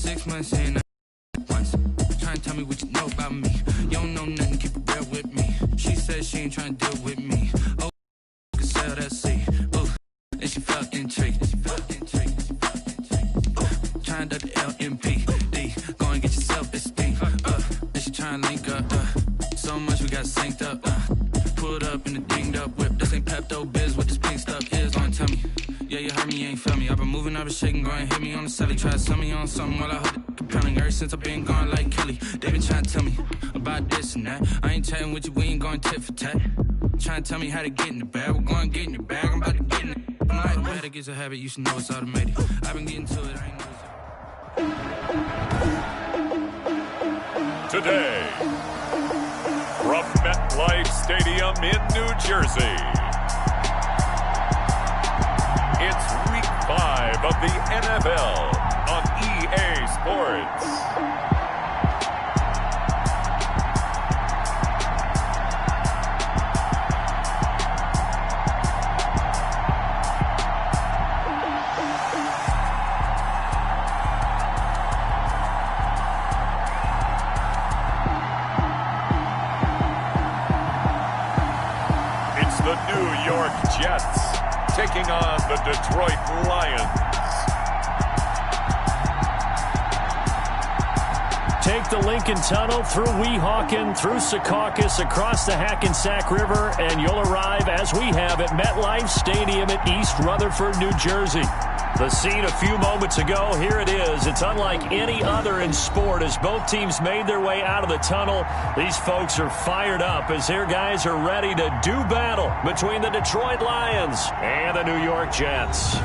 6 months in, once. Trying to tell me what you know about me. You don't know nothing, keep it real with me. She said she ain't trying to deal with me. Oh, can sell that seed. Oh, and she felt intrigued. Trying to the LMP. Go and get your self-esteem. And she trying to link up. So much we got synced up. Pulled up in the dinged up whip. This ain't Pepto-Biz, what this pink stuff is. Don't tell me. Yeah, you heard me, you ain't feel me. I've been moving, I've been shaking, go and hit me on the celly. Try to sell me on something while I hold it compelling. Ever since I've been gone like Kelly, they been trying to tell me about this and that. I ain't chatting with you, we ain't going tit for tat. Trying to tell me how to get in the bag. We're going to get in your bag, I'm about to get in it. I'm like, the way that gets a habit, you should know it's automated. I've been getting to it, I ain't know Today, from MetLife Stadium in New Jersey, it's Week 5 of the NFL on EA Sports. It's the New York Jets taking on the Detroit Lions. Take the Lincoln Tunnel through Weehawken, through Secaucus, across the Hackensack River, and you'll arrive, as we have, at MetLife Stadium at East Rutherford, New Jersey. The scene a few moments ago, here it is. It's unlike any other in sport as both teams made their way out of the tunnel. These folks are fired up as their guys are ready to do battle between the Detroit Lions and the New York Jets.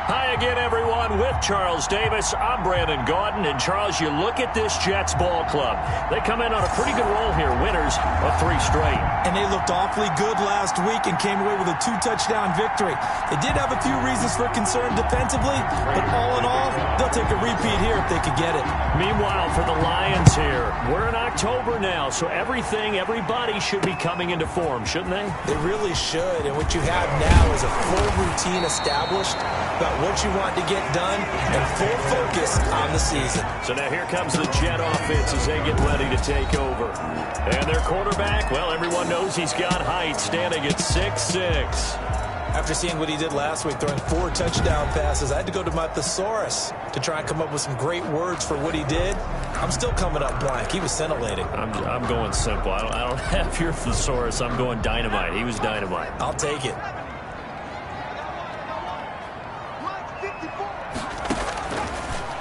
Hi again, everyone. With Charles Davis, I'm Brandon Gaudin. And, Charles, you look at this Jets ball club. They come in on a pretty good roll here, winners of 3 straight. And they looked awfully good last week and came away with a 2-touchdown victory. They did have a few reasons for concern defensively, but all in all, they'll take a repeat here if they could get it. Meanwhile, for the Lions here, we're in October now, so everybody should be coming into form, shouldn't they? They really should, and what you have now is a full routine established about what you want to get done and full focus on the season. So now here comes the Jet offense as they get ready to take over. And their quarterback, well, everyone knows he's got height, standing at 6'6". After seeing what he did last week, throwing 4 touchdown passes, I had to go to my thesaurus to try and come up with some great words for what he did. I'm still coming up blank. He was scintillating. I'm going simple. I don't have your thesaurus. I'm going dynamite. He was dynamite. I'll take it.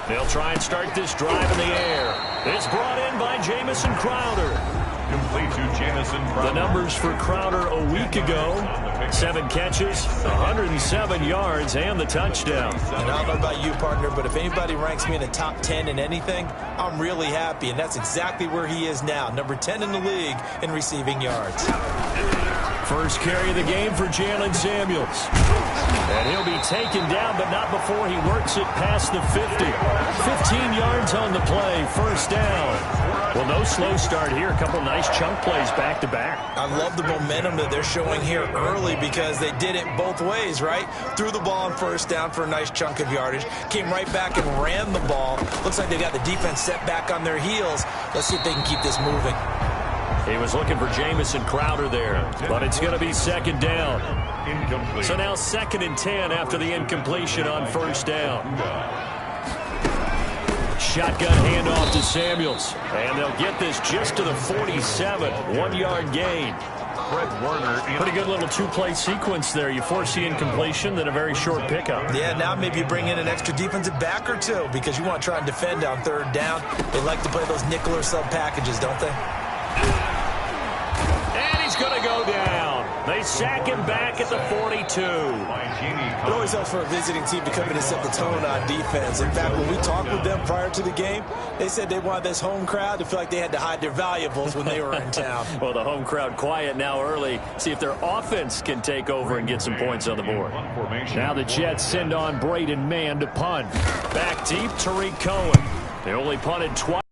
They'll try and start this drive in the air. It's brought in by Jamison Crowder. Complete to Jamison Crowder. The numbers for Crowder a week ago: 7 catches, 107 yards, and the touchdown. And I don't know about you, partner, but if anybody ranks me in the top 10 in anything, I'm really happy, and that's exactly where he is now, number 10 in the league in receiving yards. First carry of the game for Jalen Samuels. And he'll be taken down, but not before he works it past the 50. 15 yards on the play, first down. Well, no slow start here. A couple nice chunk plays back-to-back. I love the momentum that they're showing here early because they did it both ways, right? Threw the ball on first down for a nice chunk of yardage, came right back and ran the ball. Looks like they got the defense set back on their heels. Let's see if they can keep this moving. He was looking for Jamison Crowder there, but it's going to be second down. Incomplete. So now 2nd and 10 after the incompletion on first down. Shotgun handoff to Samuels, and they'll get this just to the 47, 1-yard gain. Fred Warner. Pretty good little 2-play sequence there. You force the incompletion, then a very short pickup. Yeah, now maybe you bring in an extra defensive back or two because you want to try and defend on 3rd down. They like to play those nickel or sub packages, don't they? And he's going to go down. They sack him back at the 42. It always helps for a visiting team to come in and set the tone on defense. In fact, when we talked with them prior to the game, they said they wanted this home crowd to feel like they had to hide their valuables when they were in town. Well, the home crowd quiet now early. See if their offense can take over and get some points on the board. Now the Jets send on Braden Mann to punt. Back deep, Tariq Cohen. They only punted twice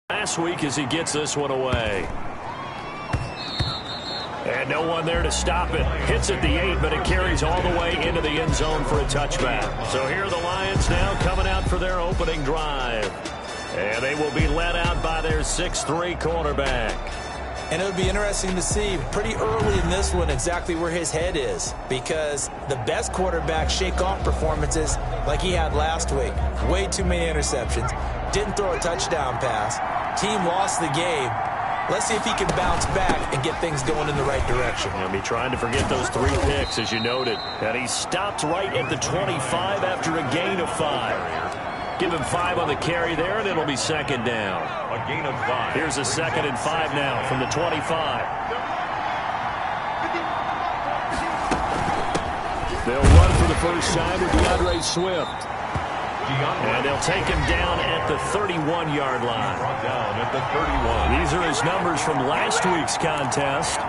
last week as he gets this one away. And no one there to stop it. Hits at the 8, but it carries all the way into the end zone for a touchback. So here are the Lions now coming out for their opening drive. And they will be led out by their 6'3" quarterback. And it would be interesting to see pretty early in this one exactly where his head is, because the best quarterbacks shake off performances like he had last week. Way too many interceptions. Didn't throw a touchdown pass. Team lost the game. Let's see if he can bounce back and get things going in the right direction. He'll be trying to forget those 3 picks, as you noted. And he stopped right at the 25 after a gain of 5. Give him 5 on the carry there, and it'll be second down. A gain of 5. Here's a 2nd and 5 now from the 25. They'll run for the first time with DeAndre Swift. And they'll take him down at the 31-yard line. Down at the 31. These are his numbers from last week's contest.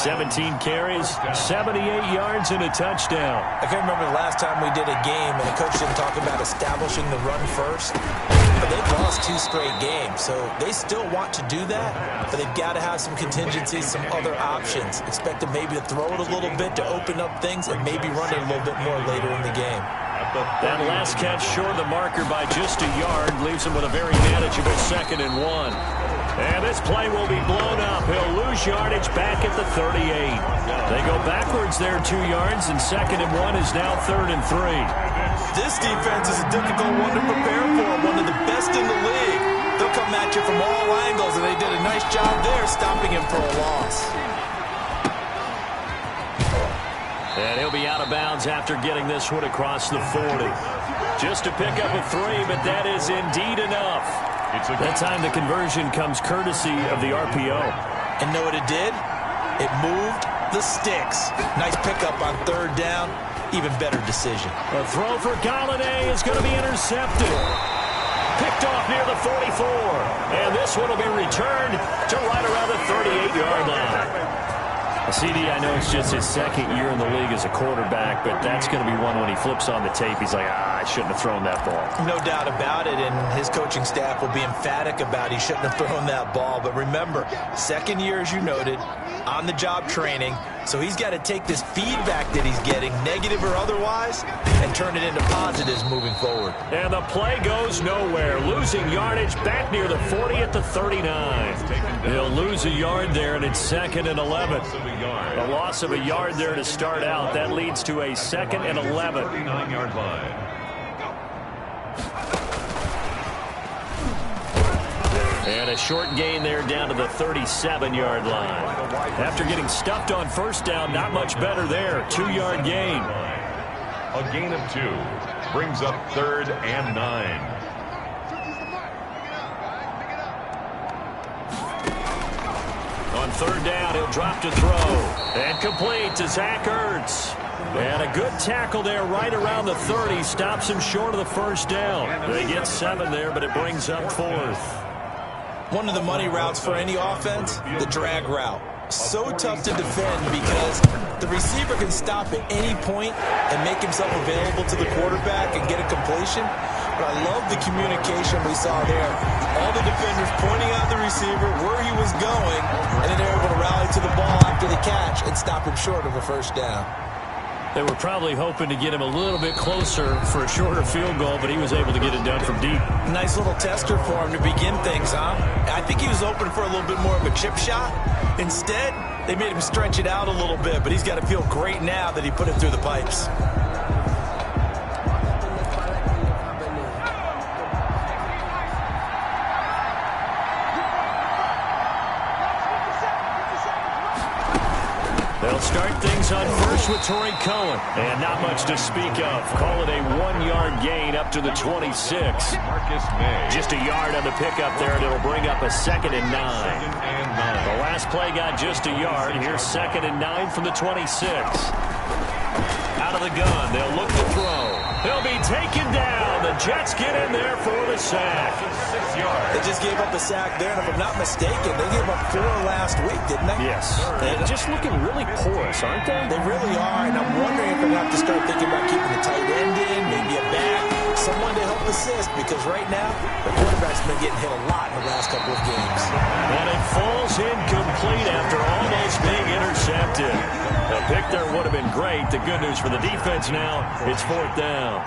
17 carries, 78 yards, and a touchdown. I can remember the last time we did a game and the coach didn't talk about establishing the run first. But they've lost 2 straight games, so they still want to do that, but they've got to have some contingencies, some other options. Expect them maybe to throw it a little bit to open up things and maybe run it a little bit more later in the game. That last catch short of the marker by just a yard leaves him with a very manageable 2nd and 1. And this play will be blown up. He'll lose yardage back at the 38. They go backwards there 2 yards, and 2nd and 1 is now 3rd and 3. This defense is a difficult one to prepare for, one of the best in the league. They'll come at you from all angles, and they did a nice job there stopping him for a loss. And he'll be out of bounds after getting this one across the 40. Just to pick up a 3, but that is indeed enough. That time the conversion comes courtesy of the RPO. And know what it did? It moved the sticks. Nice pickup on 3rd down. Even better decision. A throw for Galladay is going to be intercepted. Picked off near the 44. And this one will be returned to right around the 38-yard line. CD, I know it's just his 2nd year in the league as a quarterback, but that's going to be one when he flips on the tape. He's like, I shouldn't have thrown that ball. No doubt about it, and his coaching staff will be emphatic about he shouldn't have thrown that ball. But remember, 2nd year, as you noted, on-the-job training, so he's got to take this feedback that he's getting, negative or otherwise, and turn it into positives moving forward. And the play goes nowhere, losing yardage back near the 40 at the 39. He'll lose a yard there, and it's 2nd and 11. A loss of a yard there to start out. That leads to a 2nd and 11. 39-yard line. And a short gain there down to the 37-yard line. After getting stuffed on 1st down, not much better there. 2-yard gain. A gain of 2 brings up 3rd and 9. On 3rd down, he'll drop to throw. And complete to Zach Ertz. And a good tackle there right around the 30. Stops him short of the 1st down. They get 7 there, but it brings up 4th. One of the money routes for any offense, the drag route. So tough to defend because the receiver can stop at any point and make himself available to the quarterback and get a completion. But I love the communication we saw there. All the defenders pointing out the receiver, where he was going, and then they're able to rally to the ball after the catch and stop him short of a 1st down. They were probably hoping to get him a little bit closer for a shorter field goal, but he was able to get it done from deep. Nice little tester for him to begin things, huh? I think he was open for a little bit more of a chip shot. Instead, they made him stretch it out a little bit, but he's got to feel great now that he put it through the pipes. They'll start things on first with Torrey Cohen. And not much to speak of. Call it a 1-yard gain up to the 26. Just a yard on the pickup there, and it'll bring up a 2nd and 9. The last play got just a yard. Here's 2nd and 9 from the 26. Out of the gun, they'll look to throw. He'll be taken down. The Jets get in there for the sack. 6 yards. They just gave up a sack there, and if I'm not mistaken, they gave up 4 last week, didn't they? Yes. They're just looking really porous, aren't they? They really are, and I'm wondering if they're going to have to start thinking about keeping the tight end in, maybe a back, someone to help the assist because right now the quarterback's been getting hit a lot in the last couple of games. And it falls incomplete after almost being intercepted. The pick there would have been great. The good news for the defense now, it's 4th down.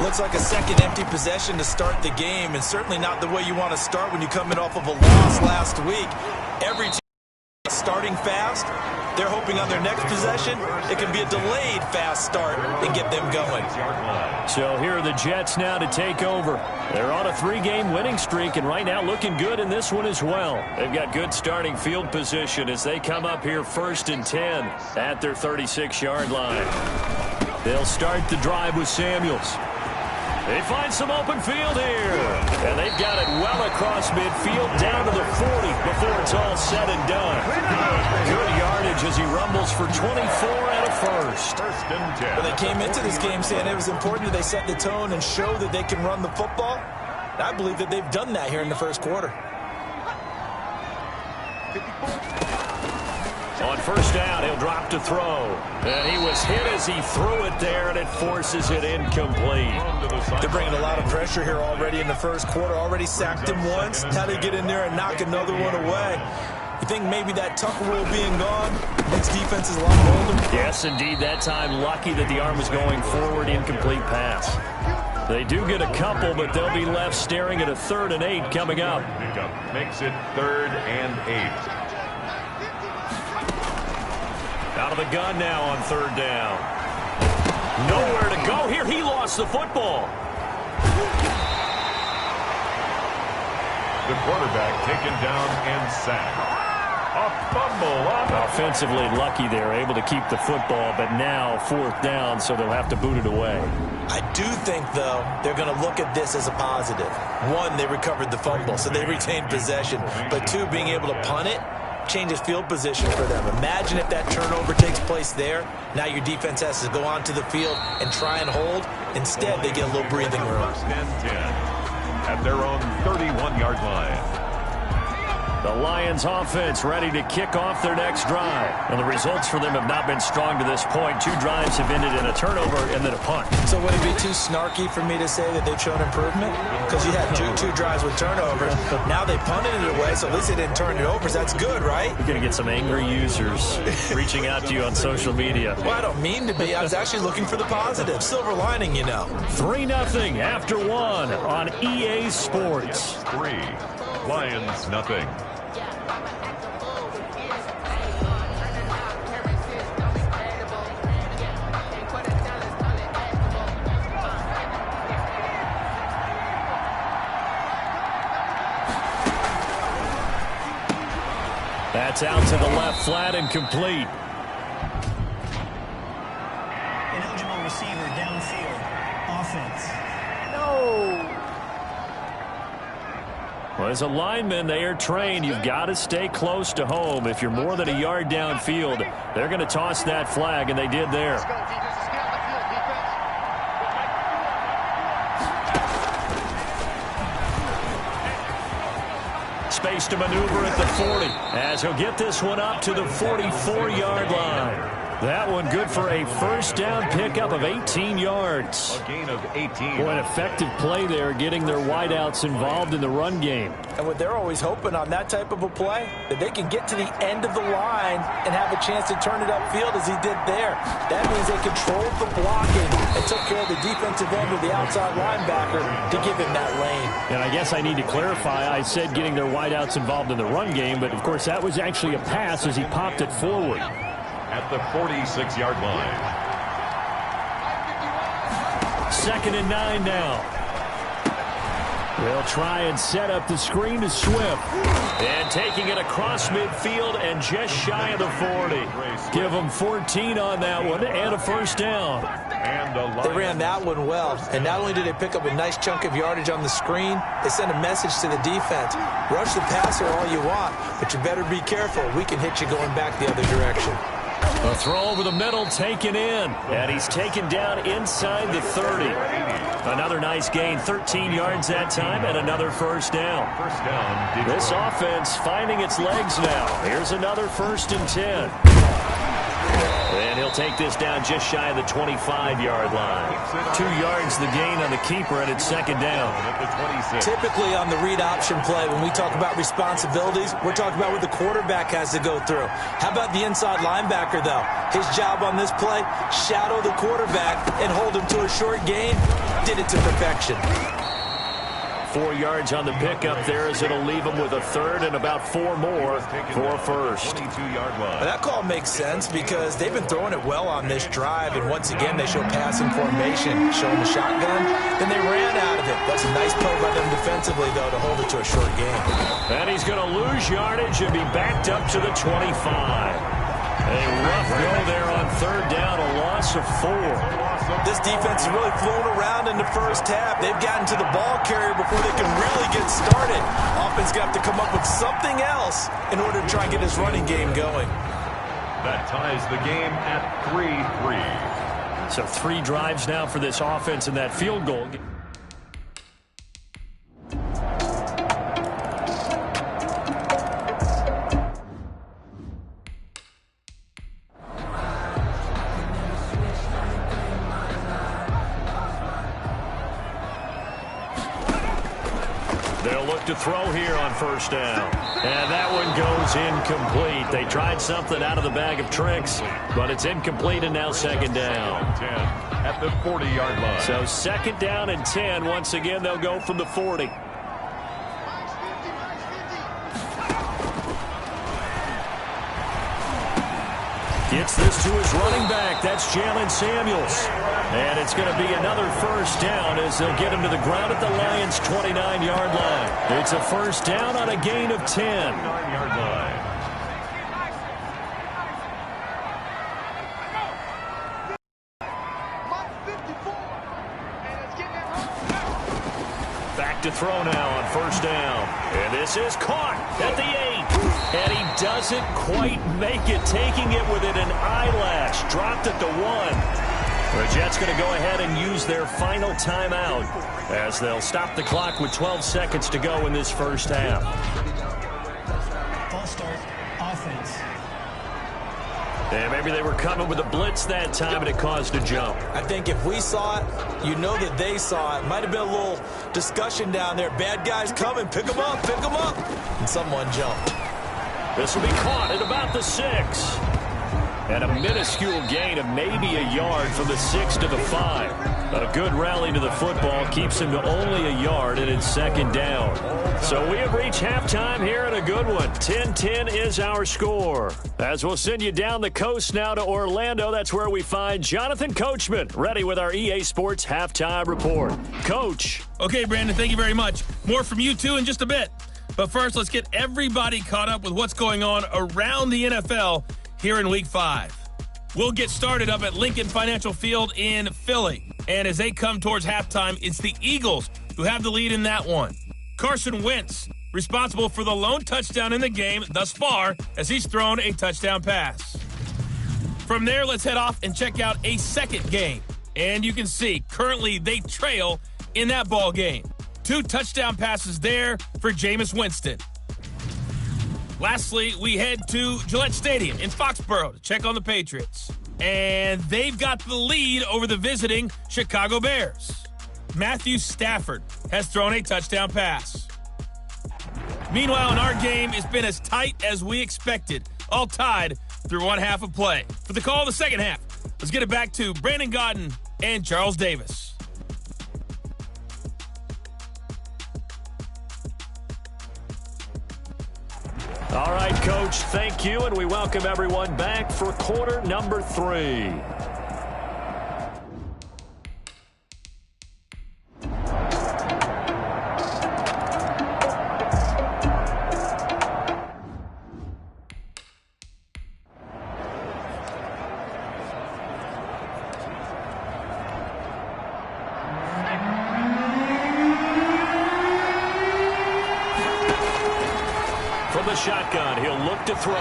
Looks like a second empty possession to start the game, and certainly not the way you want to start when you're coming off of a loss last week. Every team starting fast. They're hoping on their next possession it can be a delayed fast start and get them going. So here are the Jets now to take over. They're on a 3-game winning streak, and right now looking good in this one as well. They've got good starting field position as they come up here 1st and 10 at their 36-yard line. They'll start the drive with Samuels. They find some open field here. And they've got it well across midfield down to the 40 before it's all said and done. Good yardage as he rumbles for 24 and a first. Well, they came into this game saying it was important that they set the tone and show that they can run the football. I believe that they've done that here in the first quarter. On 1st down, he'll drop to throw. And he was hit as he threw it there, and it forces it incomplete. They're bringing a lot of pressure here already in the first quarter. Already sacked him once. Now they get in there and knock another one away. You think maybe that tuck rule being gone makes defenses a lot bolder? Yes, indeed. That time, lucky that the arm was going forward, incomplete pass. They do get a couple, but they'll be left staring at a 3rd and 8 coming up. Makes it 3rd and 8. Out of the gun now on 3rd down. Nowhere to go here. He lost the football. The quarterback taken down and sacked. A fumble. Offensively lucky they're able to keep the football, but now 4th down, so they'll have to boot it away. I do think, though, they're going to look at this as a positive. 1, they recovered the fumble, so they retained possession. But 2, being able to punt it changes field position for them. Imagine if that turnover takes place there. Now your defense has to go onto the field and try and hold. Instead, they get a little breathing room. 1st and 10 at their own 31-yard line. The Lions offense ready to kick off their next drive. And the results for them have not been strong to this point. 2 drives have ended in a turnover and then a punt. So would it be too snarky for me to say that they've shown improvement? Because you had two drives with turnovers. Now they punted it away, so at least they didn't turn it over. So that's good, right? You're going to get some angry users reaching out to you on social media. Well, I don't mean to be. I was actually looking for the positive. Silver lining, you know. 3-0 after 1 on EA Sports. 3, Lions nothing. That's out to the left, flat and complete. Ineligible receiver downfield. Offense. Well, as a lineman, they are trained. You've got to stay close to home. If you're more than a yard downfield, they're going to toss that flag, and they did there. Space to maneuver at the 40 as he'll get this one up to the 44-yard line. That one good for a 1st down pickup of 18 yards. A gain of 18. Boy, an effective play there, getting their wideouts involved in the run game. And what they're always hoping on that type of a play, that they can get to the end of the line and have a chance to turn it upfield as he did there. That means they controlled the blocking and took care of the defensive end of the outside linebacker to give him that lane. And I guess I need to clarify, I said getting their wideouts involved in the run game, but of course that was actually a pass as he popped it forward. At the 46-yard line. 2nd and 9 now. They'll try and set up the screen to Swift. And taking it across midfield and just shy of the 40. Give them 14 on that one and a 1st down. They ran that one well. And not only did they pick up a nice chunk of yardage on the screen, they sent a message to the defense. Rush the passer all you want, but you better be careful. We can hit you going back the other direction. A throw over the middle taken in. And he's taken down inside the 30. Another nice gain, 13 yards that time, and another 1st down. This offense finding its legs now. Here's another 1st and 10. And he'll They'll take this down just shy of the 25-yard line. 2 yards the gain on the keeper, and it's second down. Typically on the read option play, when we talk about responsibilities, we're talking about what the quarterback has to go through. How about the inside linebacker, though? His job on this play, shadow the quarterback and hold him to a short gain. Did it to perfection. 4 yards on the pickup there as it'll leave them with a third and about 4 more for a first. That call makes sense because they've been throwing it well on this drive, and once again they show passing formation, showing the shotgun, then they ran out of it. That's a nice play by them defensively, though, to hold it to a short game. And he's going to lose yardage and be backed up to the 25. A rough go there on third down, a loss of 4. This defense is really flown around in the first half. They've gotten to the ball carrier before they can really get started. Offense got to come up with something else in order to try and get his running game going. That ties the game at 3-3. So 3 drives now for this offense and that field goal. They'll look to throw here on first down. And that one goes incomplete. They tried something out of the bag of tricks, but it's incomplete, and now second down. 10 at the 40-yard line. So second down and 10. Once again, they'll go from the 40. Gets this to his running back. That's Jalen Samuels. And it's going to be another first down as they'll get him to the ground at the Lions' 29-yard line. It's a first down on a gain of 10. 9-yard line. Back to throw now on first down. And this is caught at the 8. And he doesn't quite make it, taking it within an eyelash. Dropped at the 1. The Jets going to go ahead and use their final timeout as they'll stop the clock with 12 seconds to go in this first half. False start, offense. And maybe they were coming with a blitz that time and it caused a jump. I think if we saw it, you know that they saw it. Might have been a little discussion down there. Bad guys coming, pick them up, pick them up. And someone jumped. This will be caught at about the 6. And a minuscule gain of maybe a yard from the 6 to the 5. A good rally to the football keeps him to only a yard, and it's second down. So we have reached halftime here in a good one. 10-10 is our score. As we'll send you down the coast now to Orlando, that's where we find Jonathan Coachman, ready with our EA Sports Halftime Report. Coach. Okay, Brandon, thank you very much. More from you two in just a bit. But first, let's get everybody caught up with what's going on around the NFL here in Week 5. We'll get started up at Lincoln Financial Field in Philly. And as they come towards halftime, it's the Eagles who have the lead in that one. Carson Wentz, responsible for the lone touchdown in the game thus far, as he's thrown a touchdown pass. From there, let's head off and check out a second game. And you can see, currently they trail in that ball game. 2 touchdown passes there for Jameis Winston. Lastly, we head to Gillette Stadium in Foxborough to check on the Patriots. And they've got the lead over the visiting Chicago Bears. Matthew Stafford has thrown a touchdown pass. Meanwhile, in our game, it's been as tight as we expected, all tied through one half of play. For the call of the second half, let's get it back to Brandon Godden and Charles Davis. All right, Coach, thank you, and we welcome everyone back for quarter number 3. From the shotgun, he'll look to throw.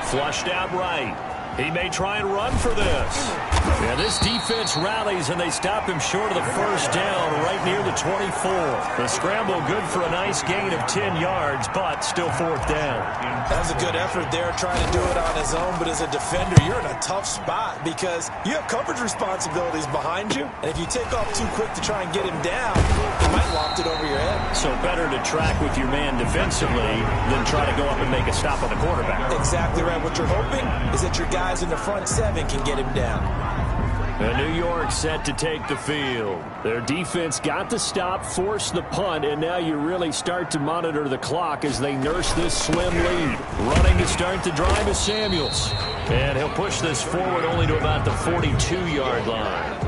Flushed out right. He may try and run for this. Yeah, this defense rallies, and they stop him short of the first down right near the 24. The scramble good for a nice gain of 10 yards, but still fourth down. That was a good effort there, trying to do it on his own, but as a defender, you're in a tough spot because you have coverage responsibilities behind you, and if you take off too quick to try and get him down, you might loft it over your head. So better to track with your man defensively than try to go up and make a stop on the quarterback. Exactly right. What you're hoping is that your guys in the front seven can get him down. And New York set to take the field. Their defense got the stop, forced the punt, and now you really start to monitor the clock as they nurse this slim lead. Running to start the drive is Samuels. And he'll push this forward only to about the 42-yard line.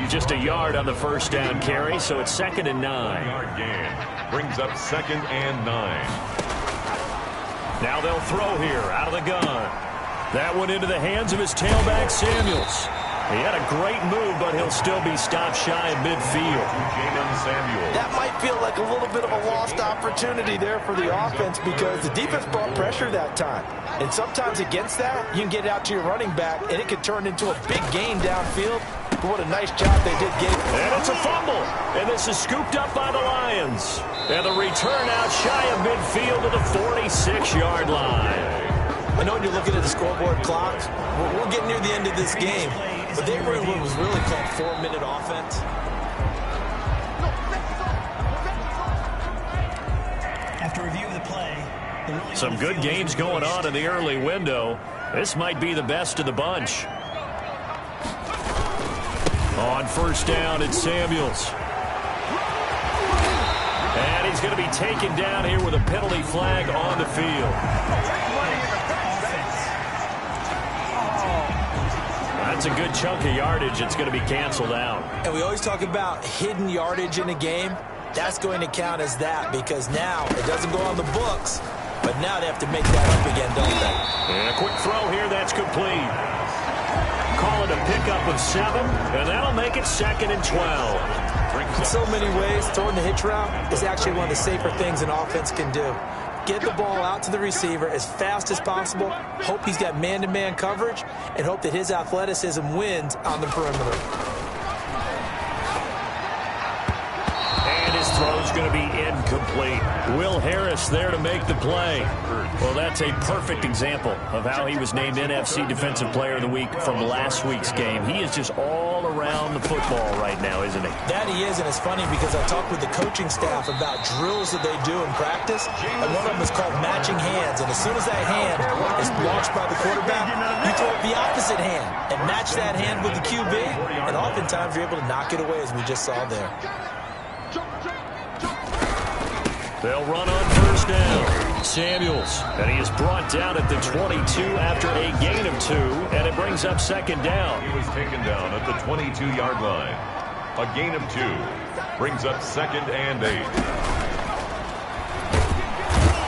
Just a yard on the first down carry, so it's 2nd and 9. Yard gain brings up 2nd and 9. Now they'll throw here out of the gun. That went into the hands of his tailback, Samuels. He had a great move, but he'll still be stopped shy of midfield. That might feel like a little bit of a lost opportunity there for the offense because the defense brought pressure that time. And sometimes against that, you can get it out to your running back, and it can turn into a big gain downfield. But what a nice job they did getting. And it's a fumble. And this is scooped up by the Lions. And the return out shy of midfield to the 46-yard line. I know when you're looking at the scoreboard clock, we're getting near the end of this game. But they were in what was really called 4-minute offense. After review of the play, some good games going on in the early window. This might be the best of the bunch. On first down, it's Samuels. And he's going to be taken down here with a penalty flag on the field. That's a good chunk of yardage. It's going to be canceled out. And we always talk about hidden yardage in a game. That's going to count as that because now it doesn't go on the books, but now they have to make that up again, don't they? And a quick throw here. That's complete. Call it a pickup of 7, and that'll make it 2nd and 12. In so many ways, throwing the hitch route is actually one of the safer things an offense can do. Get the ball out to the receiver as fast as possible, hope he's got man-to-man coverage, and hope that his athleticism wins on the perimeter. And his throw's going to be incomplete. Will Harris there to make the play. Well, that's a perfect example of how he was named NFC Defensive Player of the Week from last week's game. He is just all around the football right now, isn't he? That he is, and it's funny because I talked with the coaching staff about drills that they do in practice, and one of them is called matching hands. And as soon as that hand is launched by the quarterback, you throw up the opposite hand and match that hand with the QB, and oftentimes you're able to knock it away, as we just saw there. They'll run on first down. Samuels, and he is brought down at the 22 after a gain of 2, and it brings up 2nd down. He was taken down at the 22-yard line. A gain of 2 brings up 2nd and 8.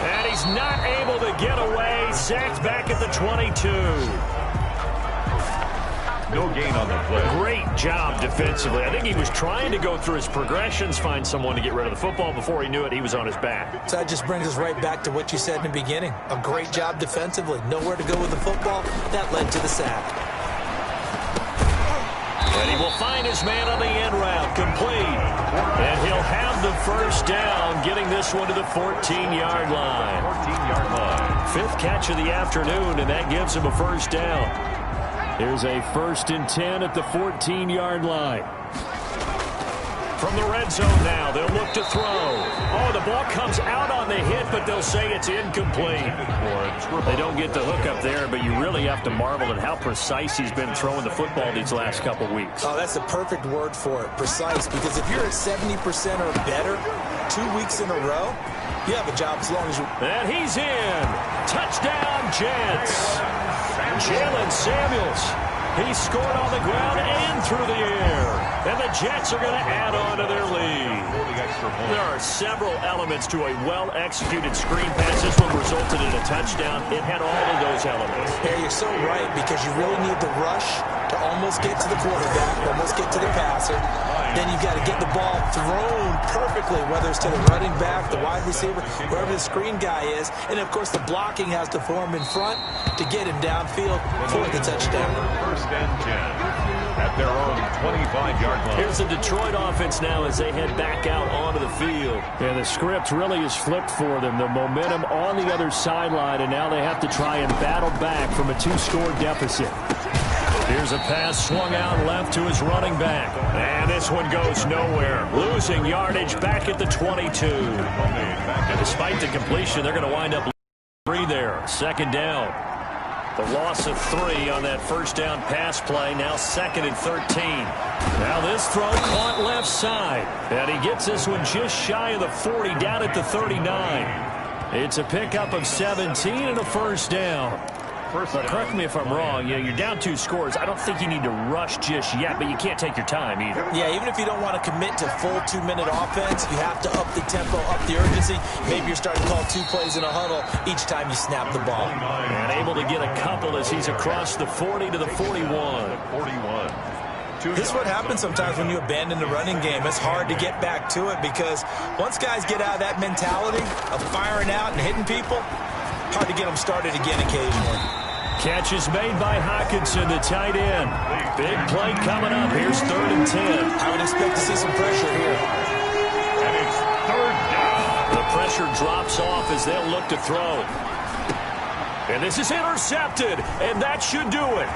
And he's not able to get away. Sacked back at the 22. No gain on the play. Great job defensively. I think he was trying to go through his progressions, find someone to get rid of the football. Before he knew it, he was on his back. So that just brings us right back to what you said in the beginning. A great job defensively. Nowhere to go with the football. That led to the sack. And he will find his man on the end route, complete. And he'll have the first down, getting this one to the 14-yard line. 14-yard line. 5th catch of the afternoon, and that gives him a first down. Here's a 1st and 10 at the 14-yard line. From the red zone now, they'll look to throw. Oh, the ball comes out on the hit, but they'll say it's incomplete. They don't get the hook up there, but you really have to marvel at how precise he's been throwing the football these last couple weeks. Oh, that's the perfect word for it, precise, because if you're at 70% or better 2 weeks in a row, you have a job as long as you... And he's in. Touchdown, Jets. Jalen Samuels. He scored on the ground and through the air. And the Jets are going to add on to their lead. There are several elements to a well-executed screen pass. This one resulted in a touchdown. It had all of those elements. Yeah, you're so right, because you really need the rush to almost get to the quarterback, almost get to the passer. Then you've got to get the ball thrown perfectly, whether it's to the running back, the wide receiver, wherever the screen guy is. And, of course, the blocking has to form in front to get him downfield for the touchdown. 1st and 10. at their own 25-yard line. Here's the Detroit offense now as they head back out onto the field. And the script really is flipped for them. The momentum on the other sideline, and now they have to try and battle back from a 2-score deficit. Here's a pass swung out left to his running back. And this one goes nowhere. Losing yardage back at the 22. And despite the completion, they're going to wind up 3 there. Second down. The loss of 3 on that first down pass play. Now 2nd and 13. Now this throw caught left side. And he gets this one just shy of the 40 down at the 39. It's a pickup of 17 and a first down. But correct me if I'm wrong. You're down 2 scores. I don't think you need to rush just yet, but you can't take your time either. Yeah, even if you don't want to commit to full 2-minute offense, you have to up the tempo, up the urgency. Maybe you're starting to call 2 plays in a huddle each time you snap the ball. And able to get a couple as he's across the 40 to the 41. This is what happens sometimes when you abandon the running game. It's hard to get back to it because once guys get out of that mentality of firing out and hitting people, hard to get them started again occasionally. Catch is made by Hockenson, the tight end. Big play coming up. Here's 3rd and 10. I would expect to see some pressure here. And it's 3rd down. The pressure drops off as they'll look to throw. And this is intercepted, and that should do it.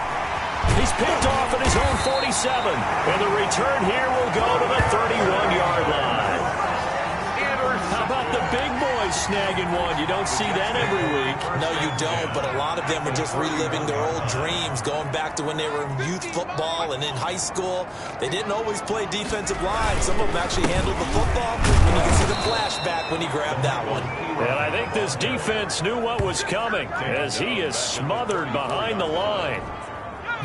He's picked off at his own 47. And the return here will go to the 31-yard line. How about the big boys snagging one? You don't see that every week. No, you don't, but a lot of them are just reliving their old dreams, going back to when they were in youth football and in high school. They didn't always play defensive line. Some of them actually handled the football, and you can see the flashback when he grabbed that one. And I think this defense knew what was coming as he is smothered behind the line.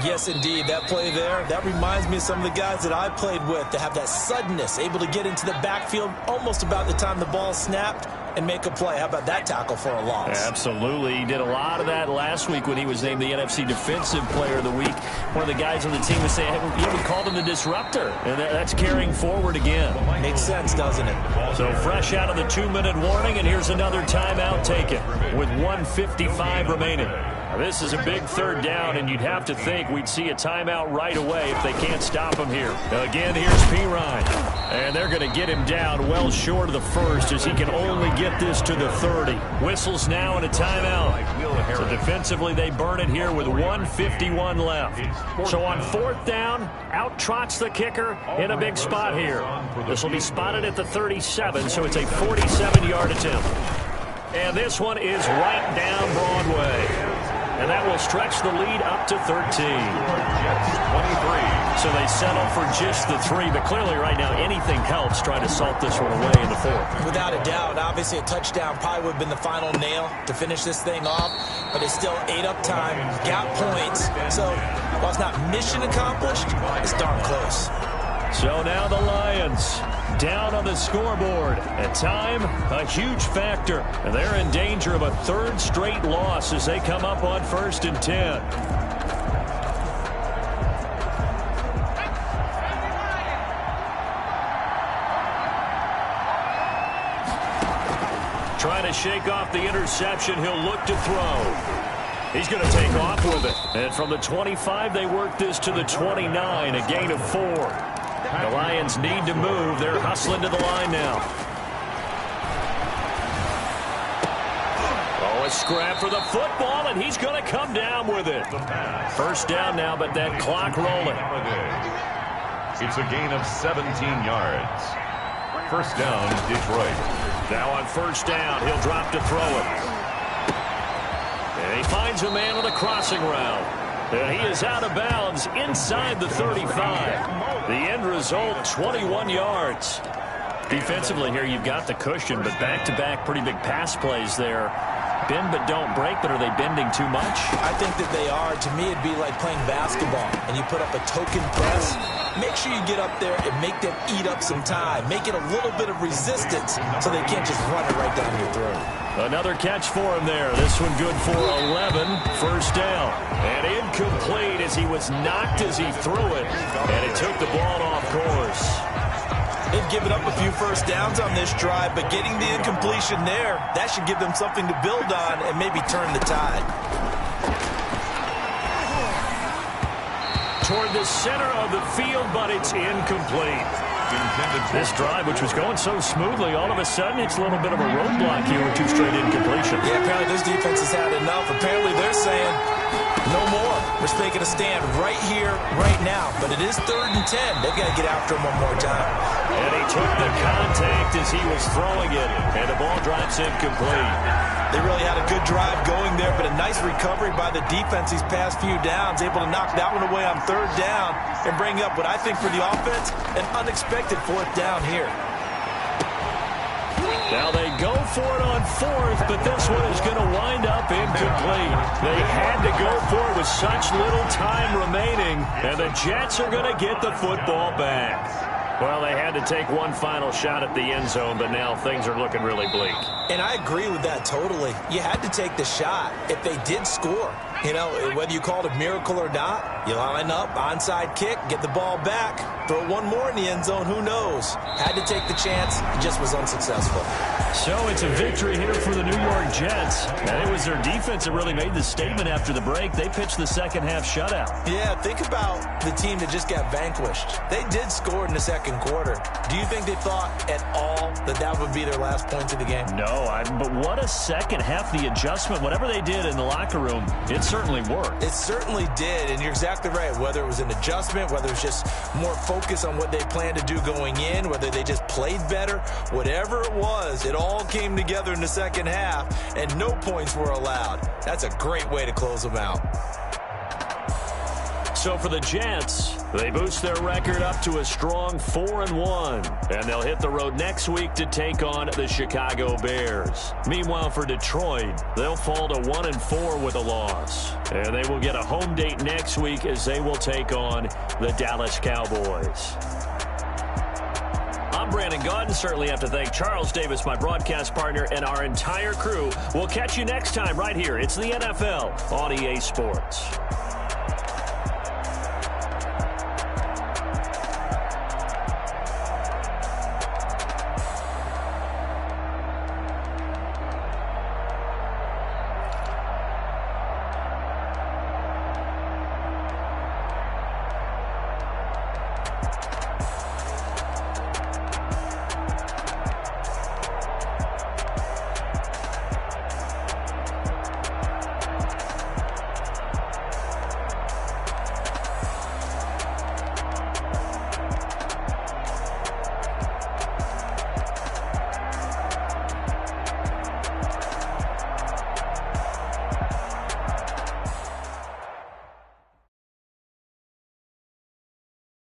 Yes, indeed. That play there, that reminds me of some of the guys that I played with to have that suddenness, able to get into the backfield almost about the time the ball snapped and make a play. How about that tackle for a loss? Absolutely. He did a lot of that last week when he was named the NFC Defensive Player of the Week. One of the guys on the team was saying, yeah, we called him the disruptor. And that's carrying forward again. Makes sense, doesn't it? So fresh out of the 2-minute warning, and here's another timeout taken with 1:55 remaining. Now, this is a big 3rd down, and you'd have to think we'd see a timeout right away if they can't stop him here. Again, here's Pirine. And they're going to get him down well short of the first as he can only get this to the 30. Whistles now and a timeout. So defensively, they burn it here with 1:51 left. So on 4th down, out trots the kicker in a big spot here. This will be spotted at the 37, so it's a 47-yard attempt. And this one is right down Broadway. And that will stretch the lead up to 13. So they settle for just the 3. But clearly right now anything helps trying to salt this one away in the 4th. Without a doubt. Obviously a touchdown probably would have been the final nail to finish this thing off. But it's still ate up time. Got points. So while it's not mission accomplished, it's darn close. So now the Lions down on the scoreboard. At time, a huge factor. And they're in danger of a 3rd straight loss as they come up on 1st and 10. Trying to shake off the interception. He'll look to throw. He's going to take off with it. And from the 25, they work this to the 29, a gain of 4. The Lions need to move. They're hustling to the line now. Oh, a scrap for the football, and he's going to come down with it. First down now, but that clock rolling. It's a gain of 17 yards. First down, Detroit. Now on 1st down, he'll drop to throw it. And he finds a man on the crossing route. And he is out of bounds inside the 35. The end result, 21 yards. Defensively here, you've got the cushion, but back-to-back pretty big pass plays there. Bend but don't break, but are they bending too much? I think that they are. To me, it'd be like playing basketball, and you put up a token press. Make sure you get up there and make them eat up some time. Make it a little bit of resistance so they can't just run it right down your throat. Another catch for him there. This one good for 11. First down. And incomplete as he was knocked as he threw it. And it took the ball off course. They've given up a few first downs on this drive, but getting the incompletion there, that should give them something to build on and maybe turn the tide. toward the center of the field, but it's incomplete. This drive, which was going so smoothly, all of a sudden it's a little bit of a roadblock here with 2 straight incompletions. Yeah, apparently this defense has had enough. Apparently they're saying no more. We're taking a stand right here, right now. But it is 3rd and 10. They've got to get after him one more time. And he took the contact as he was throwing it, and the ball drops incomplete. They really had a good drive going there, but a nice recovery by the defense these past few downs, able to knock that one away on 3rd down and bring up what I think for the offense, an unexpected 4th down here. Now they go for it on 4th, but this one is going to wind up incomplete. They had to go for it with such little time remaining, and the Jets are going to get the football back. Well, they had to take one final shot at the end zone, but now things are looking really bleak. And I agree with that totally. You had to take the shot if they did score. You know, whether you call it a miracle or not, you line up, onside kick, get the ball back, throw one more in the end zone, who knows? Had to take the chance, just was unsuccessful. So it's a victory here for the New York Jets. And it was their defense that really made the statement after the break. They pitched the second half shutout. Yeah, think about the team that just got vanquished. They did score in the second quarter. Do you think they thought at all that that would be their last points of the game? No, but what a second half. The adjustment, whatever they did in the locker room, it certainly worked. It certainly did, and you're exactly right. Whether it was an adjustment, whether it was just more focus on what they planned to do going in, whether they just played better, whatever it was, it all came together in the second half, and no points were allowed. That's a great way to close them out. So for the Jets, they boost their record up to a strong 4-1, and they'll hit the road next week to take on the Chicago Bears. Meanwhile, for Detroit, they'll fall to 1-4 with a loss, and they will get a home date next week as they will take on the Dallas Cowboys. I'm Brandon Gaudin. Certainly have to thank Charles Davis, my broadcast partner, and our entire crew. We'll catch you next time right here. It's the NFL on EA Sports.